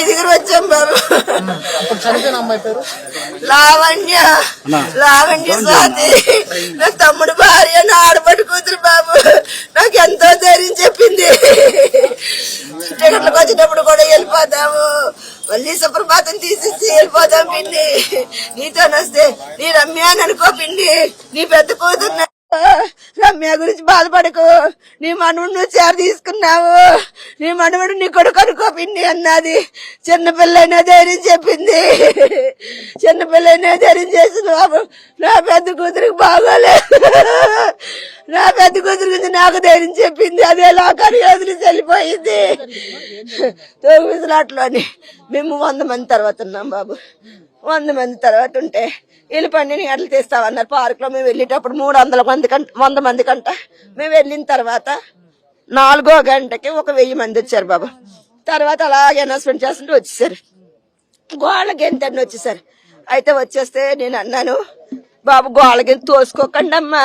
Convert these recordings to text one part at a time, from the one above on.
ఐదుగురు వచ్చాం బాబు. చనిపోయిన అమ్మాయి పేరు లావణ్య స్వాతి. నా తమ్ముడు భార్య, నా ఆడపడి కూతురు బాబు. నాకు ఎంతో ధైర్యం చెప్పింది. టికెట్లకు వచ్చేటప్పుడు కూడా వెళ్ళిపోతాము, మళ్ళీ సుప్రభాతం తీసేసి వెళ్ళిపోతాం పిండి. నీతో వస్తే నీ రమ్య అని అనుకో పిండి, నీ పెద్ద కూతురు. రమ్య గురించి బాధపడకు, నీ మనవుడు నువ్వు చేర తీసుకున్నావు, నీ మనవుడు నీ కొడుకు అనుకో పిండి అన్నది. చిన్నపిల్లైనా ధైర్యం చెప్పింది, చిన్నపిల్లైనా ధైర్యం చేసింది బాబు. నా పెద్ద కూతురికి బాగోలేదు, నా పెద్ద కూతురు గురించి నాకు ధైర్యం చెప్పింది. అదే లోకానికి వదిలేసి వెళ్ళిపోయింది. తోగులాట్లోని మేము 100 మంది తర్వాత ఉన్నాం బాబు. 100 మంది తర్వాత ఉంటే వీళ్ళు 12 గంటలు తీస్తామన్నారు. పార్క్ లో మేము వెళ్ళేటప్పుడు 300 మంది 100 మంది కంట. మేము వెళ్ళిన తర్వాత 4వ గంటకి 1000 మంది వచ్చారు బాబు. తర్వాత అలాగే అనౌన్స్మెంట్ చేస్తుంటే వచ్చేసారు, గోళ్ళకి ఎంతండి వచ్చేసారు. అయితే వచ్చేస్తే నేను అన్నాను, బాబు గోళ్ళకి తోసుకోకండి అమ్మా.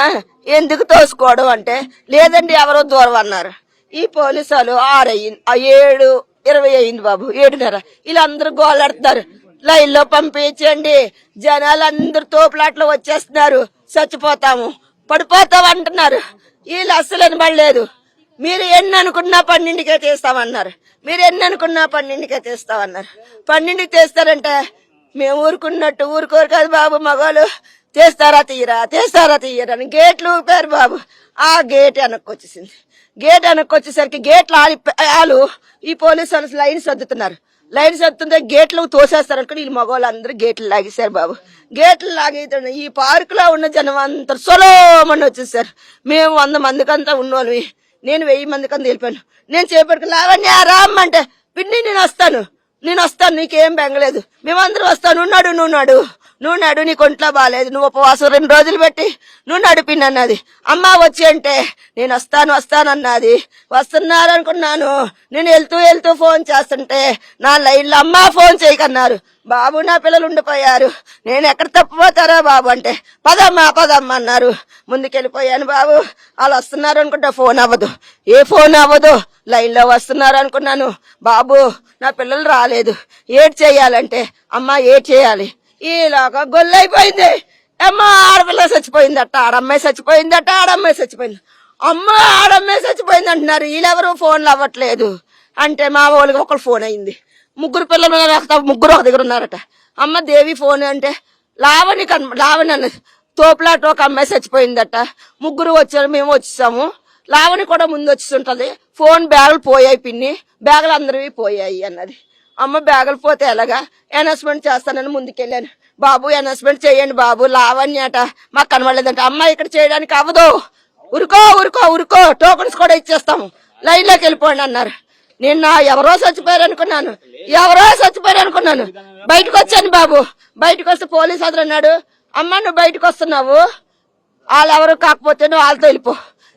ఎందుకు తోసుకోవడం అంటే, లేదండి ఎవరో దూరం అన్నారు. ఈ పోలీసు వాళ్ళు 6 అయ్యింది, 7:20 అయింది బాబు, 7:30. వీళ్ళందరూ గోళ్ళాడుతున్నారు, లైన్ లో పంపించండి, జనాలు అందరు తోపులాట్లో వచ్చేస్తున్నారు, చచ్చిపోతాము పడిపోతాం అంటున్నారు. వీళ్ళు అస్సలు వినబడలేదు. మీరు ఎన్ని అనుకున్నా 12కే తీస్తామన్నారు, మీరు ఎన్ని అనుకున్నా 12కే తీస్తామన్నారు. 12కి తీస్తారంటే మేము ఊరుకున్నట్టు ఊరుకోరు కదా బాబు. మగవాళ్ళు తీస్తారా తీయరా అని గేట్లు ఊపారు బాబు. ఆ గేట్ వెనక్కి వచ్చేసింది. గేట్ వెనక్కి వచ్చేసరికి గేట్లు వాళ్ళు ఈ పోలీసు వాళ్ళు లైన్ సర్దుతున్నారు. లైన్ సర్దుతుంటే గేట్లు తోసేస్తారు అనుకుని వీళ్ళు మగవాళ్ళందరూ గేట్లు లాగేశారు బాబు. గేట్లు లాగేస్తాడు. ఈ పార్క్ లో ఉన్న జనం అంతా సొలోమని వచ్చేసారు. మేము 100 మందికంతా ఉన్నోళ్ళు, నేను 1000 మందికంతా వెళ్ళిపోయాను. నేను చేపట్టుకు లావణ్య రామ్మంటే, పిన్ని నేను వస్తాను నీకేం బెంగలేదు, మేమందరం వస్తాను, నువ్వు నాడు నీకు ఒంట్లో బాగాలేదు, నువ్వు ఉపవాసం 2 రోజులు పెట్టి నువ్వు నడిపిన్ అన్నది. అమ్మ వచ్చి అంటే నేను వస్తాను అన్నది. వస్తున్నారు అనుకున్నాను. నేను వెళ్తూ ఫోన్ చేస్తుంటే నా లైన్లో అమ్మ ఫోన్ చేయకన్నారు. బాబు నా పిల్లలు ఉండిపోయారు, నేను ఎక్కడ తప్పిపోతారా బాబు అంటే పదమ్మా అన్నారు. ముందుకెళ్ళిపోయాను బాబు. వాళ్ళు వస్తున్నారు అనుకుంటా ఫోన్ అవ్వదు, ఏ ఫోన్ అవ్వదు. లైన్లో వస్తున్నారు అనుకున్నాను. బాబు నా పిల్లలు రాలేదు, ఏడ్ చేయాలంటే అమ్మ ఏడ్ చేయాలి. ఈలాగా గొల్లైపోయింది. అమ్మ ఆడపిల్ల చచ్చిపోయిందట, ఆడమ్మాయి చచ్చిపోయిందట, అమ్మ ఆడమ్మాయి చచ్చిపోయింది అంటున్నారు. వీళ్ళెవరు ఫోన్లు అవ్వట్లేదు అంటే మా వాళ్ళకి ఒకళ్ళు ఫోన్ అయింది. 3 పిల్లలు 3 ఒక దగ్గర ఉన్నారట. అమ్మ దేవి ఫోన్ అంటే లావణి అన్నది. తోపులాట ఒక అమ్మాయి చచ్చిపోయిందట, 3 వచ్చారు, మేము వచ్చేసాము. లావణి కూడా ముందు వచ్చేస్తుంటది. ఫోన్ బ్యాగులు పోయాయి పిన్ని, బ్యాగులు అందరివి పోయాయి అన్నది. అమ్మ బ్యాగులు పోతే ఎలాగా, అనౌన్స్మెంట్ చేస్తానని ముందుకెళ్ళాను. బాబు అనౌన్స్మెంట్ చేయండి బాబు, లావణ్య అట మాకు కనబడలేదంట. అమ్మ ఇక్కడ చేయడానికి అవ్వదు, ఉరుకో టోకన్స్ కూడా ఇచ్చేస్తాము, లైన్ లోకి వెళ్ళిపోండి అన్నారు. నిన్న ఎవరో చచ్చిపోయారు అనుకున్నాను. బయటకు వచ్చాను బాబు. బయటకు వస్తే పోలీసు అతను అన్నాడు, అమ్మ నువ్వు బయటకు వస్తున్నావు, వాళ్ళెవరు కాకపోతే నువ్వు వాళ్ళతో వెళ్ళిపో,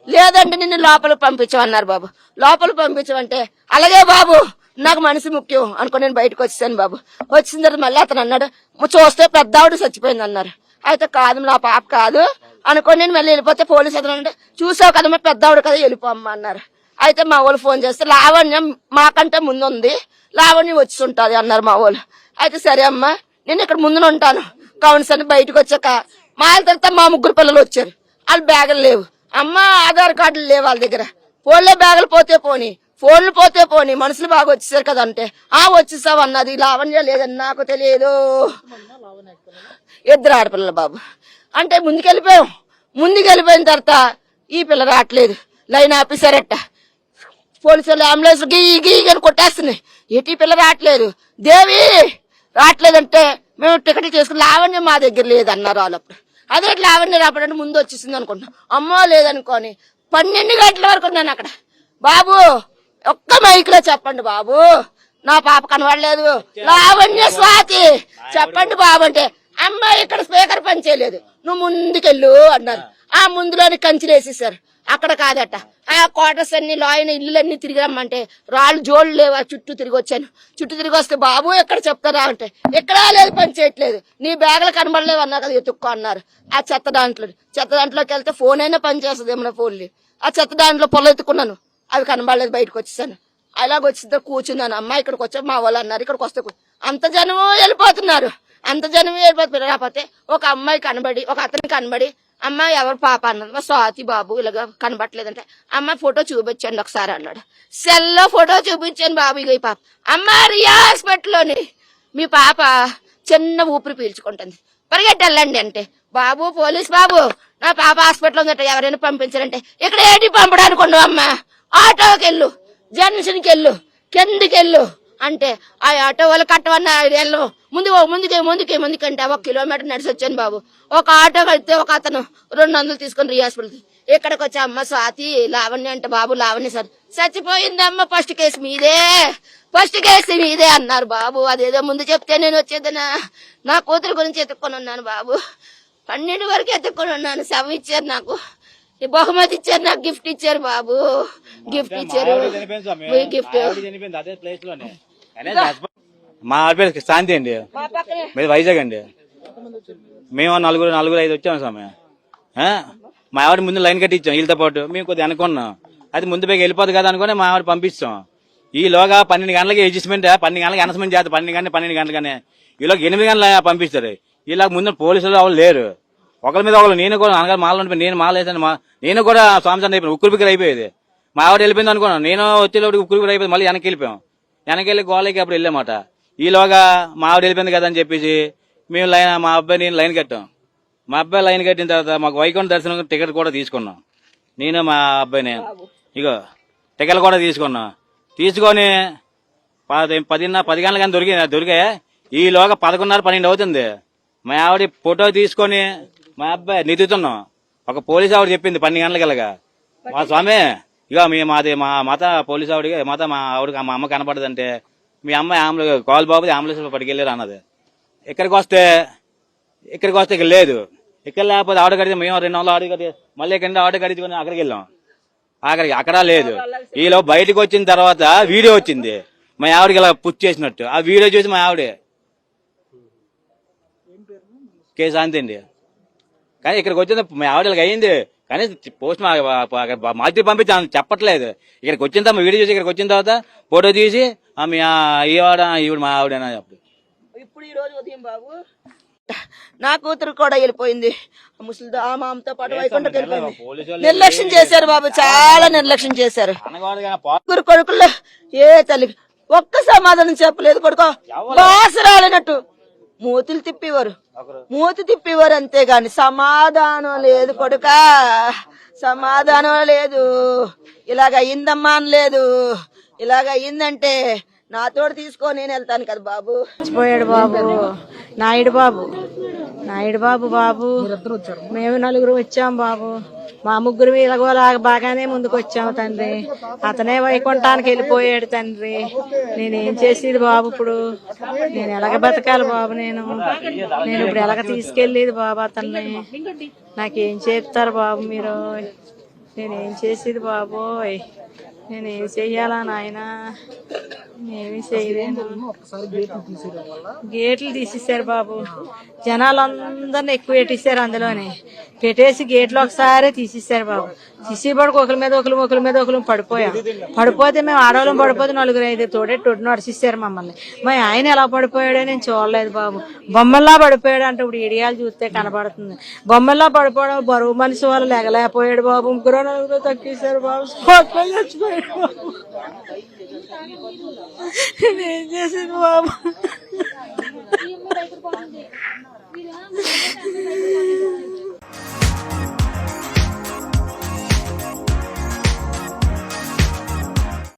లేదంటే నిన్ను లోపలికి పంపించమన్నారు బాబు. లోపలికి పంపించమంటే అలాగే బాబు నాకు మనిషి ముఖ్యం అనుకుని నేను బయటకు వచ్చేసాను బాబు. వచ్చిన తర్వాత మళ్ళీ అతను అన్నాడు, చూస్తే పెద్ద ఆవిడ చచ్చిపోయింది అన్నారు. అయితే కాదు నా పాప కాదు అనుకోని నేను మళ్ళీ వెళ్ళిపోతే పోలీసు అతను అంటే చూసావు కదమ్మా పెద్ద ఆవిడ కదా వెళ్ళిపోమ్మ అన్నారు. అయితే మా వాళ్ళు ఫోన్ చేస్తే లావణ్య మాకంటే ముందు ఉంది, లావణ్య వచ్చి ఉంటుంది అన్నారు మా వాళ్ళు. అయితే సరే అమ్మా నేను ఇక్కడ ముందున ఉంటాను. కౌన్సిల్ బయటకు వచ్చాక మా తర్వాత మా 3 పిల్లలు వచ్చారు. వాళ్ళు బ్యాగులు లేవు, అమ్మ ఆధార్ కార్డులు లేవు వాళ్ళ దగ్గర. ఫోన్లో బ్యాగులు పోతే పోని మనుషులు బాగా వచ్చేసారు కదా అంటే వచ్చేసావు అన్నది. లావణ్య లేదని నాకు తెలియదు. 2 ఆడపిల్లలు బాబు. అంటే ముందుకెళ్ళిపోయిన తర్వాత ఈ పిల్ల రావట్లేదు, లైన్ ఆపేశారట. పోలీసులు అంబులెన్స్ గీగని కొట్టేస్తున్నాయి. ఎటు పిల్ల రావట్లేదు, దేవి రావట్లేదంటే మేము టికెట్ చేసుకుని లావణ్య మా దగ్గర లేదన్నారు వాళ్ళప్పుడు. అదే లావణ్య రాపడంటే ముందు వచ్చేసింది అనుకుంటున్నాం. అమ్మో లేదనుకోని 12 గంటల వరకు ఉన్నాను అక్కడ. బాబు ఒక్క మైక్ లో చెప్పండి బాబు, నా పాప కనబడలేదు, లావణ్య స్వాతి చెప్పండి బాబు అంటే అమ్మాయి ఇక్కడ స్పీకర్ పని చేయలేదు, నువ్వు ముందుకెళ్ళు అన్నారు. ఆ ముందులోని కంచెలు వేసేసారు. అక్కడ కాదట, ఆ క్వార్టర్స్ అన్ని లాయన ఇల్లులన్నీ తిరిగి రమ్మంటే రాళ్ళు జోళ్ళు లేవా, చుట్టూ తిరిగి వచ్చాను. చుట్టూ తిరిగి వస్తే బాబు ఎక్కడ చెప్తారా అంటే ఎక్కడా లేదు, పని చేయట్లేదు, నీ బ్యాగులు కనబడలేవు అన్నా కదా ఎత్తుక్కో అన్నారు. ఆ చెత్త దాంట్లోకి వెళ్తే ఫోన్ అయినా పని చేస్తుంది ఏమన్నా ఫోన్లు. ఆ చెత్త దాంట్లో పొల ఎత్తుకున్నాను, అవి కనబడలేదు, బయటకు వచ్చేసాను. అలాగొచ్చి కూర్చున్నాను. అమ్మ ఇక్కడికి వచ్చా మా వాళ్ళు అన్నారు, ఇక్కడికి వస్తే అంత జనము వెళ్ళిపోతున్నారు. అంత జనము వెళ్ళిపోతున్నారు. లేకపోతే ఒక అమ్మాయి కనబడి, ఒక అతను కనబడి, అమ్మ ఎవరు పాప అన్నది. మా స్వాతి బాబు ఇలాగ కనబట్టలేదంటే, అమ్మ ఫోటో చూపించండి ఒకసారి అన్నాడు. సెల్లో ఫోటో చూపించాను బాబు. ఇక ఈ పాప, అమ్మ రియా హాస్పిటల్లోని మీ పాప చిన్న ఊపిరి పీల్చుకుంటుంది, పరిగెట్టి వెళ్ళండి అంటే, బాబు పోలీస్ బాబు నా పాప హాస్పిటల్ ఉందట, ఎవరైనా పంపించారంటే, ఇక్కడ ఏంటి పంపడానికి ఉండవు అమ్మ, ఆటోకి వెళ్ళు, జంక్షన్కి వెళ్ళు, కిందికి వెళ్ళు అంటే, ఆ ఆటో వాళ్ళు కట్టవన్న వెళ్ళు, ముందుకంటే 1 కిలోమీటర్ నడిచి వచ్చాను బాబు. ఒక ఆటో కడితే ఒక అతను 200 తీసుకొని రియా హాస్పిటల్ ఇక్కడికి వచ్చి, అమ్మ స్వాతి లావణ్య అంటే, బాబు లావణ్య సార్ చచ్చిపోయిందమ్మ, ఫస్ట్ కేసు మీదే అన్నారు బాబు. అదేదో ముందు చెప్తే నేను వచ్చేదనా. నా కూతురు గురించి ఎత్తుక్కొని ఉన్నాను బాబు, 12 వరకు ఎత్తుక్కొని ఉన్నాను. శవం ఇచ్చారు నాకు, ఈ బహుమతి ఇచ్చారు, నాకు గిఫ్ట్ ఇచ్చారు బాబు, గిఫ్ట్ ఇచ్చారు. గిఫ్ట్ మా ఆడపేరు శాంతి అండి, మీది వైజాగ్ అండి. మేము నలుగురు 5 వచ్చాము స్వామి. మా ఆవిడ ముందు లైన్ కట్టించాం వీళ్ళతో పాటు, మేము కొద్దిగా అనుకున్నాం అది ముందు పైకి వెళ్ళిపోదు కదా అనుకుని మా ఆవిడ పంపిస్తాం. ఈలోగా 12 గంటలకి అడ్జస్ట్మెంట్, 12 గంటలకి అనౌన్స్మెంట్ చేస్తారు, 12 గంటలకనే. ఈలోగా 8 గంటల పంపిస్తారు. ఇలా ముందు పోలీసులు వాళ్ళు లేరు, ఒకరి మీద ఒకరు. నేను కూడా అనగా మాల ఉండిపోయి, నేను మాల వేసాను, నేను కూడా స్వామిచారం అయిపోయింది, ఉక్కురు బిక్కురు అయిపోయేది. మా ఆవిడ వెళ్ళిపోయింది అనుకున్నాను, నేను వచ్చేలోపు ఉక్కురు బిక్కురు అయిపోయింది. మళ్ళీ వెనక్కి వెళ్ళిపోయాం, వెనకెళ్ళి గోళకి అప్పుడు వెళ్ళామాట. ఈలోగా మా ఆవిడ వెళ్ళిపోయింది కదా అని చెప్పేసి మేము మా అబ్బాయి నేను లైన్ కట్టాం. మా అబ్బాయి లైన్ కట్టిన తర్వాత మాకు వైకుంఠ దర్శనం టికెట్ కూడా తీసుకున్నాం, నేను మా అబ్బాయిని. ఇగో టికెట్లు కూడా తీసుకున్నాం. తీసుకొని 10 గంటల కానీ దొరికాయి. ఈలోగా 11:30, 12 అవుతుంది. మా ఆవిడ ఫోటో తీసుకొని మా అబ్బాయి నితుతున్నాం. ఒక పోలీస్ ఆవిడ చెప్పింది 12 గంటలకి వెళ్ళగా, మా స్వామి ఇక మాది మా మాత పోలీస్ ఆవిడకి మాత మా ఆవిడకి మా అమ్మ కనపడదంటే, మీ అమ్మాయి కాల్ బాబు అంబులెన్స్ పట్టుకెళ్ళారు అన్నది. ఇక్కడికి వస్తే ఇక్కడ లేదు. ఇక్కడ లేకపోతే ఆటో కడితే మేము 200 ఆటో కడితే మళ్ళీ ఇక్కడ ఆటో కడిచుకొని అక్కడికి వెళ్ళాం. అక్కడ లేదు. ఈలో బయటకు వచ్చిన తర్వాత వీడియో వచ్చింది, మా ఆవిడకి ఇలా పుష్ చేసినట్టు. ఆ వీడియో చూసి మా ఆవిడే కే శాంతి అండి. కానీ ఇక్కడికి వచ్చింది మా ఆవిడకి అయింది, కానీ పోస్ట్ మాదిరి పంపించాను చెప్పట్లేదు. ఇక్కడికి వచ్చిన తర్వాత వీడియో చూసి ఇక్కడికి వచ్చిన తర్వాత ఫోటో తీసి ఈవిడ మా ఆవిడేనా అప్పుడు. ఇప్పుడు ఈ రోజు ఉదయం బాబు నా కూతురు కూడా వెళ్ళిపోయింది, ముసలి ఆమెతో పాటు వైకుంఠకి వెళ్ళిపోయింది. నిర్లక్ష్యం చేశారు బాబు, చాలా నిర్లక్ష్యం చేశారు. కొడుకుల్లో ఏ తల్లి ఒక్క సమాధానం చెప్పలేదు. కొడుకో బాస రాలేనట్టు మూతి తిప్పివారు అంతేగాని సమాధానం లేదు. కొడుక సమాధానం లేదు. ఇలాగ అయ్యిందమ్మా అనలేదు. ఇలాగ అయ్యిందంటే నాతోడు తీసుకొని నేను వెళ్తాను కదా బాబు. చచ్చిపోయాడు బాబు, నాయుడు బాబు. మేము 4 వచ్చాం బాబు. మా ముగ్గురు ఇలాగోలాగా బాగానే ముందుకు వచ్చాము తండ్రి. అతనే వైకుంఠానికి వెళ్ళిపోయాడు తండ్రి. నేనేం చేసేది బాబు, ఇప్పుడు నేను ఎలాగ బతకాలి బాబు, నేను ఇప్పుడు ఎలాగ తీసుకెళ్ళేది బాబు అతన్ని. నాకేం చెప్తారు బాబు మీరు, నేనేం చేసేది బాబోయ్, నేనేం చెయ్యాలా నాయనా, ఏమి చేయలేను. గేట్లు తీసేసారు బాబు, జనాలందరినీ ఎక్కువ పెట్టేశారు అందులోనే. పెట్టేసి గేట్లు ఒకసారి తీసేసారు బాబు. తీసేపడికి ఒకరి మీద ఒకరు పడిపోతే మేము ఆడవాళ్ళం పడిపోతే 4-5 తోడెట్టు నడిచిస్తారు మమ్మల్ని. మా ఆయన ఎలా పడిపోయాడో నేను చూడలేదు బాబు. బొమ్మల్లా పడిపోయాడు అంటే ఇప్పుడు ఇడియాలు చూస్తే కనబడుతుంది. బొమ్మల్లా పడిపోవడం, బరువు మనిషి వాళ్ళు లేగలేకపోయాడు బాబు. 3-4 తక్కేశారు బాబు, చచ్చిపోయాడు బాబు. ఏం చేసింది బాబు.